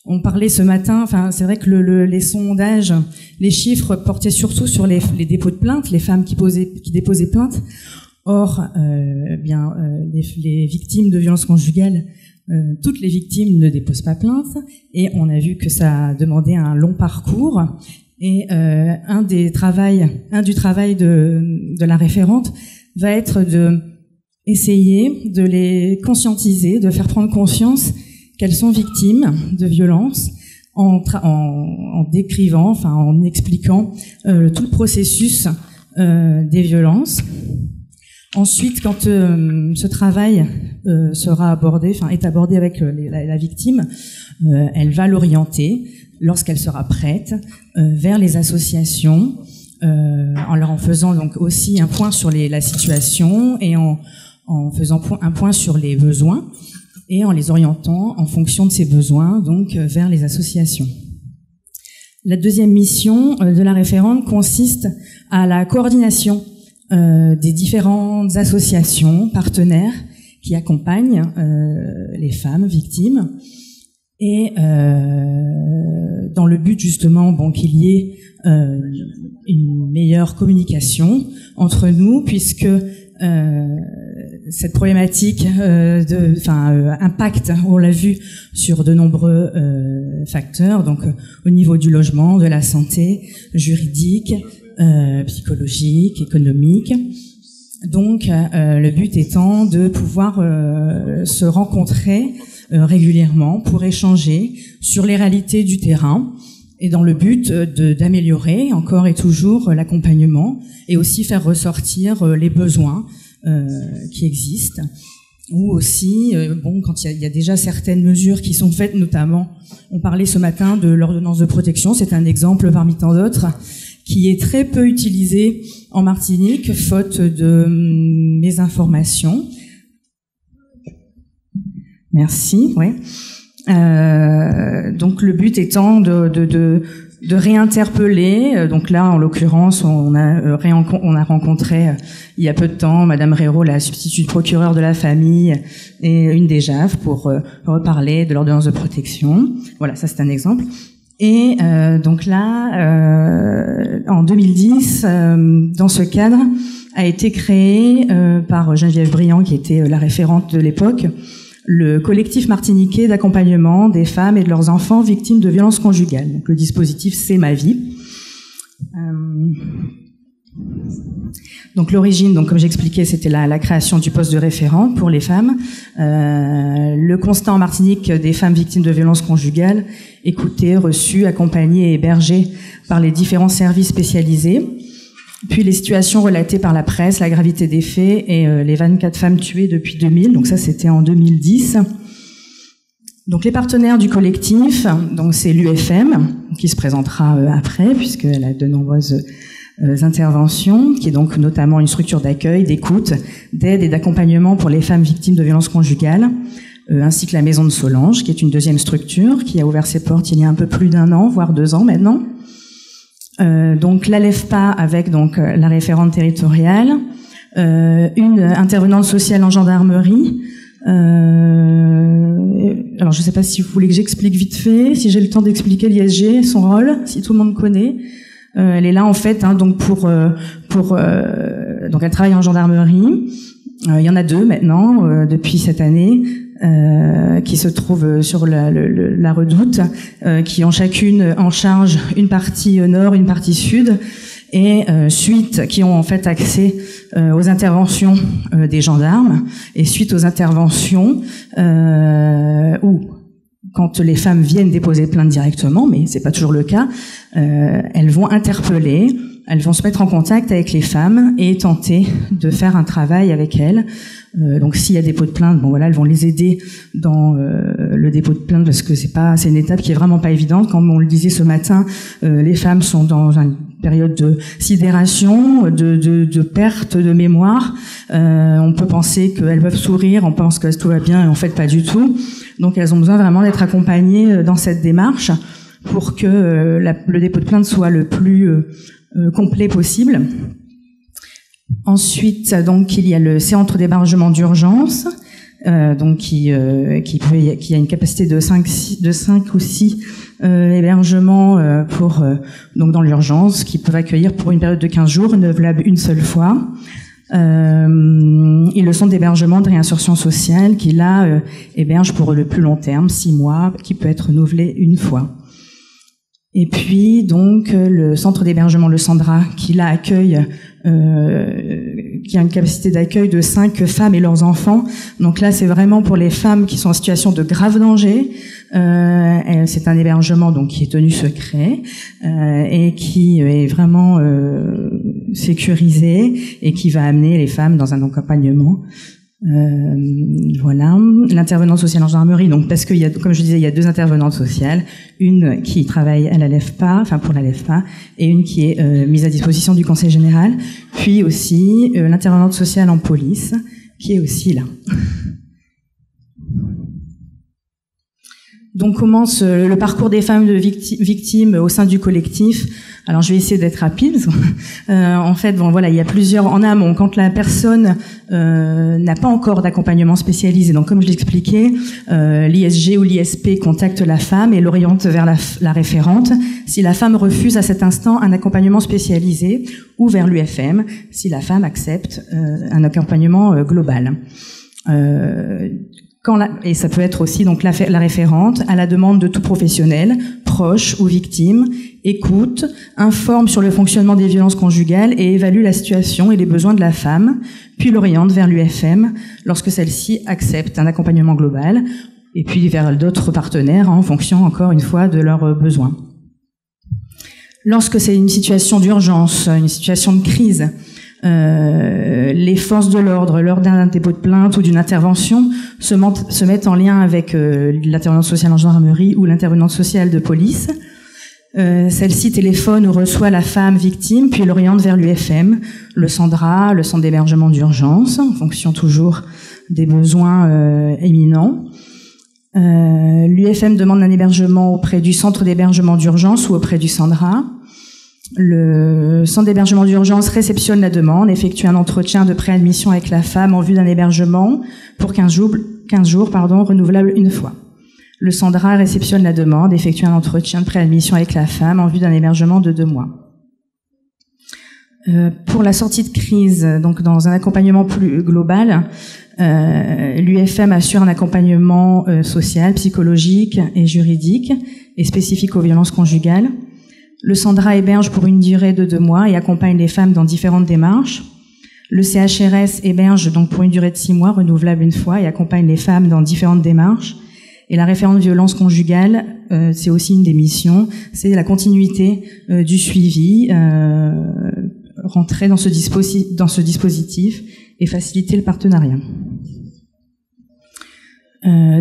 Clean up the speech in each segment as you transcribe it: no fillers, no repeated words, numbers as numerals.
on parlait ce matin, enfin c'est vrai que les sondages, les chiffres portaient surtout sur les dépôts de plainte, les femmes qui déposaient plainte. Or, les victimes de violences conjugales, toutes les victimes ne déposent pas plainte, et on a vu que ça demandait un long parcours. Et du travail de la référente va être de essayer de les conscientiser, de faire prendre conscience qu'elles sont victimes de violences, en décrivant, enfin en expliquant tout le processus des violences. Ensuite, quand ce travail sera abordé, enfin est abordé avec la victime, elle va l'orienter, lorsqu'elle sera prête, vers les associations, en faisant donc aussi un point sur la situation et en faisant un point sur les besoins et en les orientant en fonction de ces besoins donc vers les associations. La deuxième mission de la référente consiste à la coordination des différentes associations partenaires qui accompagnent les femmes victimes, et dans le but justement qu'il y ait une meilleure communication entre nous, puisque cette problématique impacte, on l'a vu, sur de nombreux facteurs, donc au niveau du logement, de la santé, juridique, psychologique, économique. Donc le but étant de pouvoir se rencontrer régulièrement pour échanger sur les réalités du terrain, et dans le but d'améliorer encore et toujours l'accompagnement, et aussi faire ressortir les besoins qui existent, ou aussi quand il y a déjà certaines mesures qui sont faites, notamment on parlait ce matin de l'ordonnance de protection, c'est un exemple parmi tant d'autres qui est très peu utilisé en Martinique faute de mes informations. Merci. Ouais. Donc le but étant de réinterpeller. Donc là, en l'occurrence, on a rencontré il y a peu de temps Madame Réraud, la substitute procureure de la famille, et une des JAF pour reparler de l'ordonnance de protection. Voilà, ça c'est un exemple. Et donc là, en 2010, dans ce cadre, a été créé par Geneviève Briand, qui était la référente de l'époque, le collectif martiniquais d'accompagnement des femmes et de leurs enfants victimes de violences conjugales. Donc le dispositif C'est ma vie. Donc l'origine, donc comme j'expliquais, c'était la création du poste de référent pour les femmes. Le constat en Martinique des femmes victimes de violences conjugales, écoutées, reçues, accompagnées et hébergées par les différents services spécialisés. Puis les situations relatées par la presse, la gravité des faits et les 24 femmes tuées depuis 2000. Donc ça, c'était en 2010. Donc les partenaires du collectif, donc c'est l'UFM qui se présentera après, puisqu'elle a de nombreuses interventions, qui est donc notamment une structure d'accueil, d'écoute, d'aide et d'accompagnement pour les femmes victimes de violences conjugales, ainsi que la Maison de Solange, qui est une deuxième structure qui a ouvert ses portes il y a un peu plus d'1 an, voire 2 ans maintenant. Donc l'ALEFPA avec donc la référente territoriale, une intervenante sociale en gendarmerie. Alors je ne sais pas si vous voulez que j'explique vite fait, si j'ai le temps d'expliquer l'ISG, son rôle, si tout le monde connaît. Elle est là en fait, donc donc elle travaille en gendarmerie. Il y en a 2 maintenant depuis cette année. Qui se trouvent sur la Redoute, qui ont chacune en charge une partie nord, une partie sud, et qui ont en fait accès aux interventions des gendarmes, et suite aux interventions où, quand les femmes viennent déposer plainte directement, mais c'est pas toujours le cas, elles vont interpeller, elles vont se mettre en contact avec les femmes et tenter de faire un travail avec elles. Donc s'il y a dépôt de plainte, elles vont les aider dans le dépôt de plainte, parce que c'est une étape qui est vraiment pas évidente. Comme on le disait ce matin, les femmes sont dans une période de sidération, de perte de mémoire. On peut penser qu'elles peuvent sourire, on pense que tout va bien, et en fait pas du tout. Donc elles ont besoin vraiment d'être accompagnées dans cette démarche pour que le dépôt de plainte soit le plus complet possible. Ensuite, donc, il y a le centre d'hébergement d'urgence donc qui a une capacité de 5 ou 6 hébergements donc dans l'urgence, qui peuvent accueillir pour une période de 15 jours, renouvelable une seule fois. Et le centre d'hébergement de réinsertion sociale qui là héberge pour le plus long terme, 6 mois, qui peut être renouvelé une fois. Et puis donc le centre d'hébergement Le Sandra qui là accueille qui a une capacité d'accueil de 5 femmes et leurs enfants. Donc là c'est vraiment pour les femmes qui sont en situation de grave danger. C'est un hébergement donc qui est tenu secret et qui est vraiment sécurisé et qui va amener les femmes dans un accompagnement. Voilà, l'intervenante sociale en gendarmerie, donc parce qu'il y a, comme je disais, il y a 2 intervenantes sociales, une qui travaille à la LEFPA, enfin pour la LEFPA, et une qui est mise à disposition du Conseil général, puis aussi l'intervenante sociale en police, qui est aussi là. Donc commence le parcours des femmes de victimes au sein du collectif. Alors je vais essayer d'être rapide. En fait, bon voilà, il y a plusieurs en amont. Quand la personne n'a pas encore d'accompagnement spécialisé, donc comme je l'expliquais, l'ISG ou l'ISP contacte la femme et l'oriente vers la référente. Si la femme refuse à cet instant un accompagnement spécialisé, ou vers l'UFM, si la femme accepte un accompagnement global. Et ça peut être aussi donc la référente, à la demande de tout professionnel, proche ou victime, écoute, informe sur le fonctionnement des violences conjugales et évalue la situation et les besoins de la femme, puis l'oriente vers l'UFM lorsque celle-ci accepte un accompagnement global, et puis vers d'autres partenaires en fonction, encore une fois, de leurs besoins. Lorsque c'est une situation d'urgence, une situation de crise, les forces de l'ordre, lors d'un dépôt de plainte ou d'une intervention, se mettent en lien avec l'intervenante sociale en gendarmerie ou l'intervenante sociale de police. Celle-ci téléphone ou reçoit la femme victime, puis l'oriente vers l'UFM, le Sandra, le centre d'hébergement d'urgence, en fonction toujours des besoins éminents. L'UFM demande un hébergement auprès du centre d'hébergement d'urgence ou auprès du Sandra. Le centre d'hébergement d'urgence réceptionne la demande, effectue un entretien de préadmission avec la femme en vue d'un hébergement pour 15 jours, renouvelable une fois. Le Sandra réceptionne la demande, effectue un entretien de préadmission avec la femme en vue d'un hébergement de 2 mois. Pour la sortie de crise, donc dans un accompagnement plus global, l'UFM assure un accompagnement social, psychologique et juridique et spécifique aux violences conjugales. Le Sandra héberge pour une durée de 2 mois et accompagne les femmes dans différentes démarches. Le CHRS héberge donc pour une durée de 6 mois, renouvelable une fois, et accompagne les femmes dans différentes démarches. Et la référente violence conjugale, c'est aussi une des missions, c'est la continuité du suivi, rentrer dans ce dispositif et faciliter le partenariat.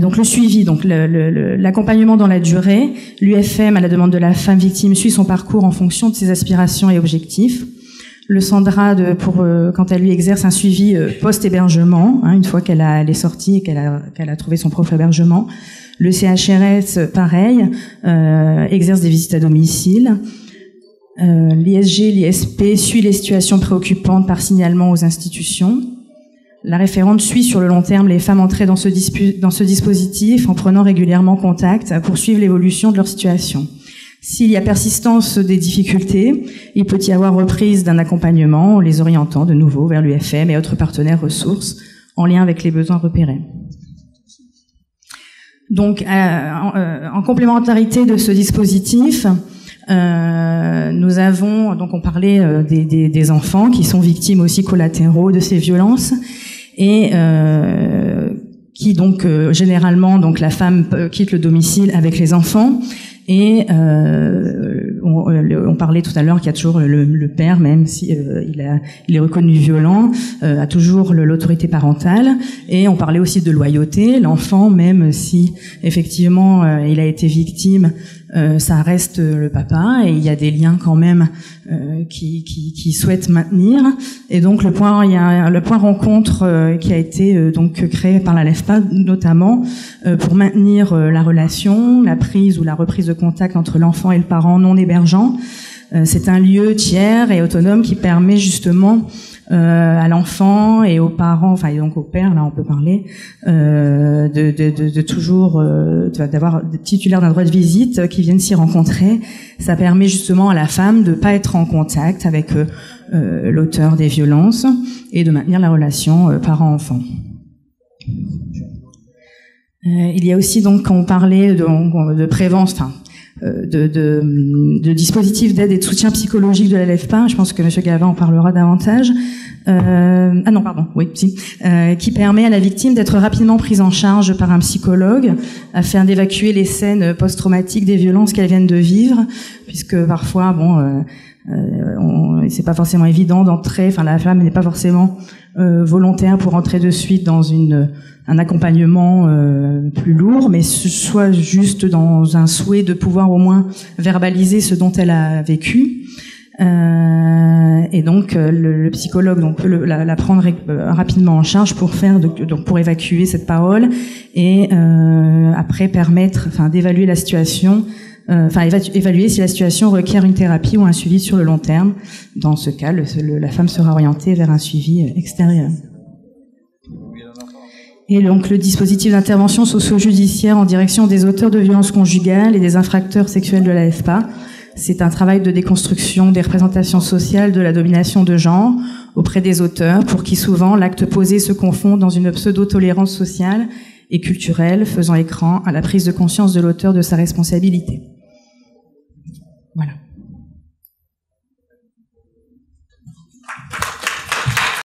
Donc le suivi, donc l'accompagnement dans la durée, l'UFM à la demande de la femme victime suit son parcours en fonction de ses aspirations et objectifs. Le Sandra, quant à lui, exerce un suivi post-hébergement, une fois qu'elle est sortie et qu'elle a trouvé son propre hébergement. Le CHRS, pareil, exerce des visites à domicile. L'ISG, l'ISP suit les situations préoccupantes par signalement aux institutions. La référente suit sur le long terme les femmes entrées dans ce dispositif en prenant régulièrement contact pour suivre l'évolution de leur situation. S'il y a persistance des difficultés, il peut y avoir reprise d'un accompagnement en les orientant de nouveau vers l'UFM et autres partenaires ressources en lien avec les besoins repérés. Donc, en complémentarité de ce dispositif, nous avons, donc on parlait des enfants qui sont victimes aussi collatéraux de ces violences et qui donc généralement donc la femme quitte le domicile avec les enfants et on parlait tout à l'heure qu'il y a toujours le père, même si il est reconnu violent, a toujours l'autorité parentale, et on parlait aussi de loyauté. L'enfant, même si effectivement il a été victime, ça reste le papa, et il y a des liens quand même qui souhaitent maintenir. Et donc le point rencontre qui a été donc créé par la LEFPA notamment pour maintenir la relation, la prise ou la reprise de contact entre l'enfant et le parent non hébergeant. C'est un lieu tiers et autonome qui permet justement à l'enfant et aux parents, enfin et donc au père, là on peut parler, de toujours d'avoir des titulaires d'un droit de visite qui viennent s'y rencontrer. Ça permet justement à la femme de pas être en contact avec l'auteur des violences et de maintenir la relation parent-enfant. Il y a aussi donc, quand on parlait de prévention, enfin de dispositifs d'aide et de soutien psychologique de la LEFPA, je pense que M. Gavin en parlera davantage. Qui permet à la victime d'être rapidement prise en charge par un psychologue afin d'évacuer les scènes post-traumatiques des violences qu'elles viennent de vivre, puisque parfois, c'est pas forcément évident d'entrer, enfin la femme n'est pas forcément volontaire pour entrer de suite dans un accompagnement plus lourd, mais soit juste dans un souhait de pouvoir au moins verbaliser ce dont elle a vécu. Et donc le psychologue peut la prendre rapidement en charge pour évacuer cette parole et après permettre d'évaluer la situation, évaluer si la situation requiert une thérapie ou un suivi sur le long terme. Dans ce cas, la femme sera orientée vers un suivi extérieur. Et donc le dispositif d'intervention socio-judiciaire en direction des auteurs de violences conjugales et des infracteurs sexuels de la FPA, c'est un travail de déconstruction des représentations sociales de la domination de genre auprès des auteurs, pour qui souvent l'acte posé se confond dans une pseudo-tolérance sociale et culturelle, faisant écran à la prise de conscience de l'auteur de sa responsabilité. Voilà.